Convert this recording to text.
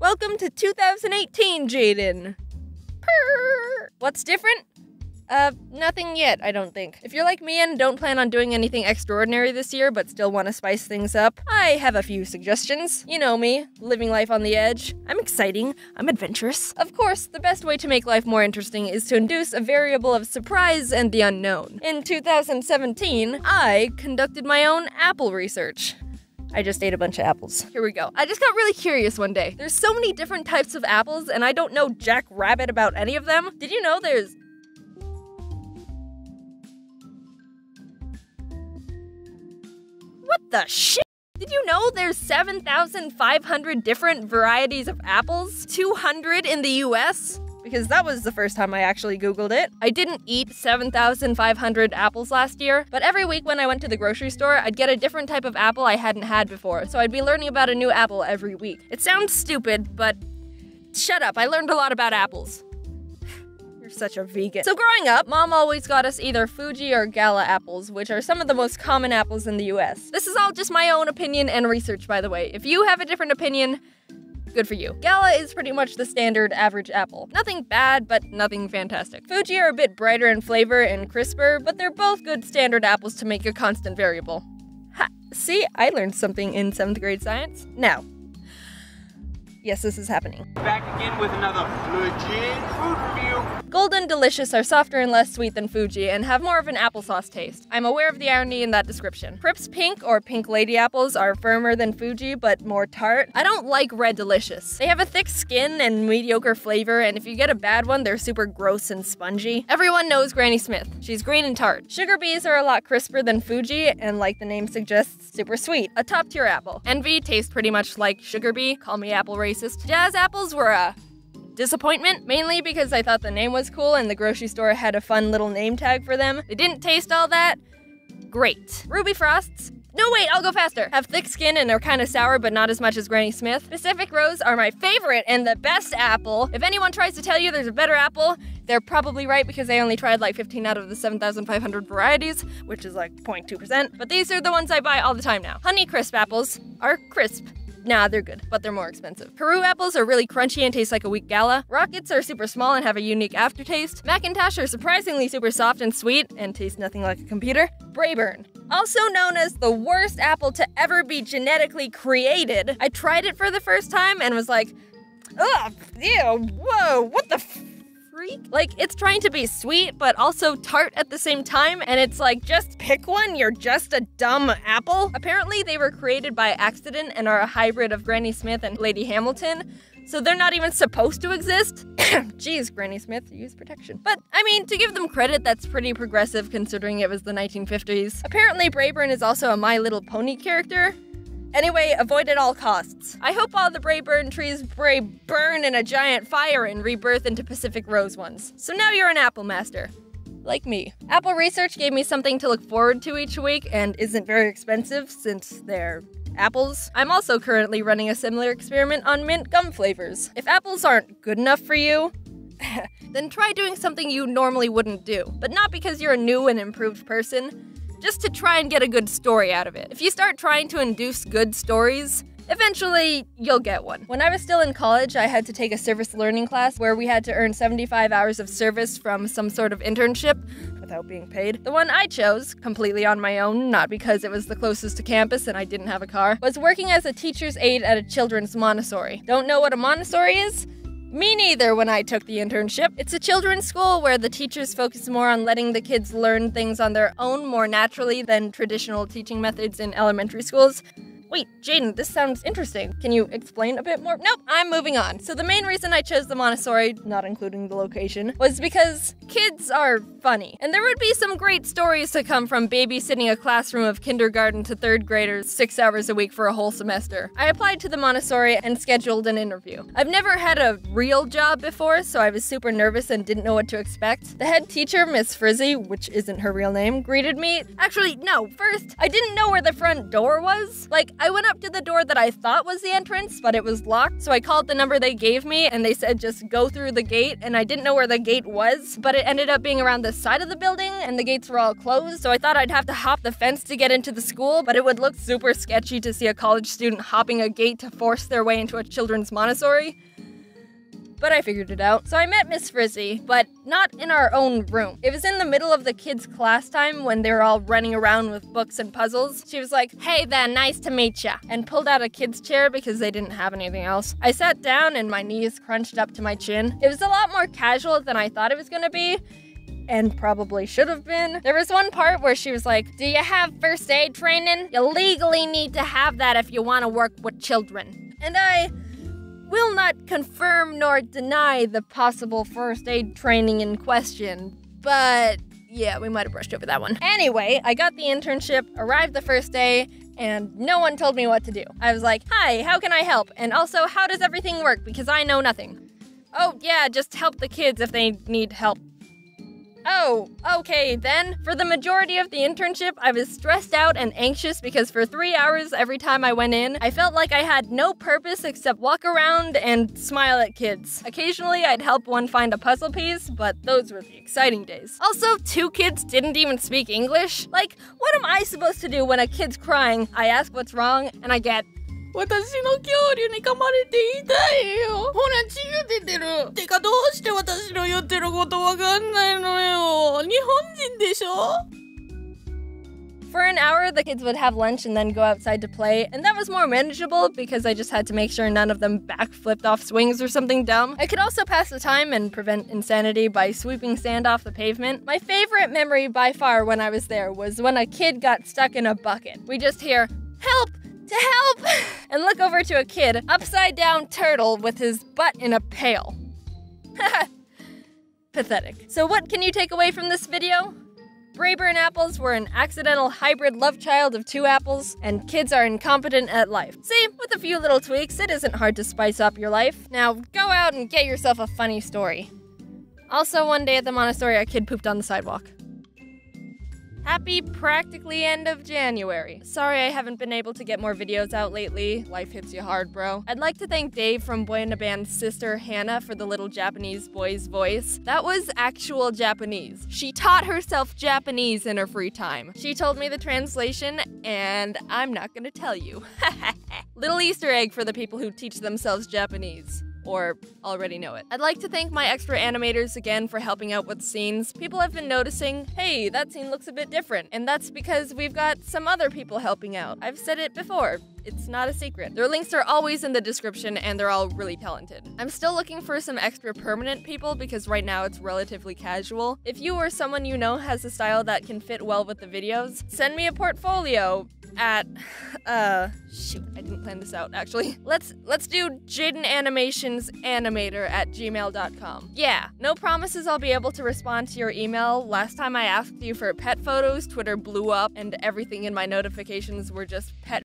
Welcome to 2018, Jaiden. Purr. What's different? Nothing yet, I don't think. If you're like me and don't plan on doing anything extraordinary this year but still want to spice things up, I have a few suggestions. You know me, living life on the edge. I'm exciting, I'm adventurous. Of course, the best way to make life more interesting is to induce a variable of surprise and the unknown. In 2017, I conducted my own apple research. I just ate a bunch of apples. Here we go. I just got really curious one day. There's so many different types of apples and I don't know jack rabbit about any of them. Did you know there's... What the shit? Did you know there's 7,500 different varieties of apples? 200 in the US? Because that was the first time I actually Googled it. I didn't eat 7,500 apples last year, but every week when I went to the grocery store, I'd get a different type of apple I hadn't had before, so I'd be learning about a new apple every week. It sounds stupid, but shut up, I learned a lot about apples. You're such a vegan. So growing up, Mom always got us either Fuji or Gala apples, which are some of the most common apples in the US. This is all just my own opinion and research, by the way. If you have a different opinion, good for you. Gala is pretty much the standard average apple. Nothing bad, but nothing fantastic. Fuji are a bit brighter in flavor and crisper, but they're both good standard apples to make a constant variable. Ha! See, I learned something in 7th grade science. Now, yes, this is happening. Back again with another legit food review. Golden Delicious are softer and less sweet than Fuji and have more of an applesauce taste. I'm aware of the irony in that description. Crips Pink or Pink Lady apples are firmer than Fuji but more tart. I don't like Red Delicious. They have a thick skin and mediocre flavor, and if you get a bad one, they're super gross and spongy. Everyone knows Granny Smith. She's green and tart. Sugar Bees are a lot crisper than Fuji and, like the name suggests, super sweet. A top tier apple. Envy tastes pretty much like Sugar Bee. Call me apple racist. Jazz apples were a disappointment, mainly because I thought the name was cool and the grocery store had a fun little name tag for them. They didn't taste all that great. Ruby Frosts, no wait, I'll go faster, have thick skin and are kind of sour but not as much as Granny Smith. Pacific Rose are my favorite and the best apple. If anyone tries to tell you there's a better apple, they're probably right because they only tried like 15 out of the 7,500 varieties, which is like 0.2%, but these are the ones I buy all the time now. Honey Crisp apples are crisp. Nah, they're good, but they're more expensive. Peru apples are really crunchy and taste like a weak Gala. Rockets are super small and have a unique aftertaste. Macintosh are surprisingly super soft and sweet and taste nothing like a computer. Braeburn, also known as the worst apple to ever be genetically created. I tried it for the first time and was like, ugh, ew, whoa, what the freak? Like, it's trying to be sweet, but also tart at the same time, and it's like, just pick one, you're just a dumb apple. Apparently, they were created by accident and are a hybrid of Granny Smith and Lady Hamilton, so they're not even supposed to exist. Jeez, Granny Smith, use protection. But, I mean, to give them credit, that's pretty progressive considering it was the 1950s. Apparently, Braeburn is also a My Little Pony character. Anyway, avoid at all costs. I hope all the Braeburn trees burn in a giant fire and rebirth into Pacific Rose ones. So now you're an apple master. Like me. Apple Research gave me something to look forward to each week and isn't very expensive since they're apples. I'm also currently running a similar experiment on mint gum flavors. If apples aren't good enough for you, then try doing something you normally wouldn't do. But not because you're a new and improved person, just to try and get a good story out of it. If you start trying to induce good stories, eventually you'll get one. When I was still in college, I had to take a service learning class where we had to earn 75 hours of service from some sort of internship without being paid. The one I chose, completely on my own, not because it was the closest to campus and I didn't have a car, was working as a teacher's aide at a children's Montessori. Don't know what a Montessori is? Me neither when I took the internship. It's a children's school where the teachers focus more on letting the kids learn things on their own more naturally than traditional teaching methods in elementary schools. Wait, Jaiden, this sounds interesting. Can you explain a bit more? Nope, I'm moving on. So the main reason I chose the Montessori, not including the location, was because kids are funny. And there would be some great stories to come from babysitting a classroom of kindergarten to 3rd graders 6 hours a week for a whole semester. I applied to the Montessori and scheduled an interview. I've never had a real job before, so I was super nervous and didn't know what to expect. The head teacher, Miss Frizzy, which isn't her real name, greeted me. Actually, no, first, I didn't know where the front door was. Like, I went up to the door that I thought was the entrance, but it was locked, so I called the number they gave me, and they said just go through the gate, and I didn't know where the gate was, but it ended up being around the side of the building, and the gates were all closed, so I thought I'd have to hop the fence to get into the school, but it would look super sketchy to see a college student hopping a gate to force their way into a children's Montessori. But I figured it out. So I met Miss Frizzy, but not in our own room. It was in the middle of the kids' class time when they were all running around with books and puzzles. She was like, "Hey there, nice to meet ya," and pulled out a kid's chair because they didn't have anything else. I sat down and my knees crunched up to my chin. It was a lot more casual than I thought it was gonna be, and probably should have been. There was one part where she was like, "Do you have first aid training? You legally need to have that if you want to work with children." And I will not confirm nor deny the possible first aid training in question, but yeah, we might have brushed over that one. Anyway, I got the internship, arrived the first day, and no one told me what to do. I was like, "Hi, how can I help? And also, how does everything work? Because I know nothing." "Oh yeah, just help the kids if they need help." Oh, okay then. For the majority of the internship, I was stressed out and anxious because for 3 hours every time I went in, I felt like I had no purpose except walk around and smile at kids. Occasionally, I'd help one find a puzzle piece, but those were the exciting days. Also, 2 kids didn't even speak English. Like, what am I supposed to do when a kid's crying? I ask what's wrong, and I get, "私の恐竜に噛まれて痛いよ。ほら、血が出てる。てか、どうして私の言ってることわかんないのよ。日本人でしょ?" For an hour, the kids would have lunch and then go outside to play, and that was more manageable because I just had to make sure none of them backflipped off swings or something dumb. I could also pass the time and prevent insanity by sweeping sand off the pavement. My favorite memory by far when I was there was when a kid got stuck in a bucket. We just hear, "Help! To help!" and look over to a kid, upside-down turtle with his butt in a pail. Pathetic. So what can you take away from this video? Brayburn apples were an accidental hybrid love child of 2 apples, and kids are incompetent at life. See, with a few little tweaks, it isn't hard to spice up your life. Now, go out and get yourself a funny story. Also, one day at the Montessori, a kid pooped on the sidewalk. Happy practically end of January. Sorry I haven't been able to get more videos out lately. Life hits you hard, bro. I'd like to thank Dave from Boy in a Band's sister, Hannah, for the little Japanese boy's voice. That was actual Japanese. She taught herself Japanese in her free time. She told me the translation, and I'm not gonna tell you. Little Easter egg for the people who teach themselves Japanese. Or already know it. I'd like to thank my extra animators again for helping out with scenes. People have been noticing, hey, that scene looks a bit different. And that's because we've got some other people helping out. I've said it before. It's not a secret. Their links are always in the description and they're all really talented. I'm still looking for some extra permanent people because right now it's relatively casual. If you or someone you know has a style that can fit well with the videos, send me a portfolio at, shoot, I didn't plan this out, actually. Let's do JaidenAnimationsAnimator at gmail.com. Yeah, no promises I'll be able to respond to your email. Last time I asked you for pet photos, Twitter blew up, and everything in my notifications were just pet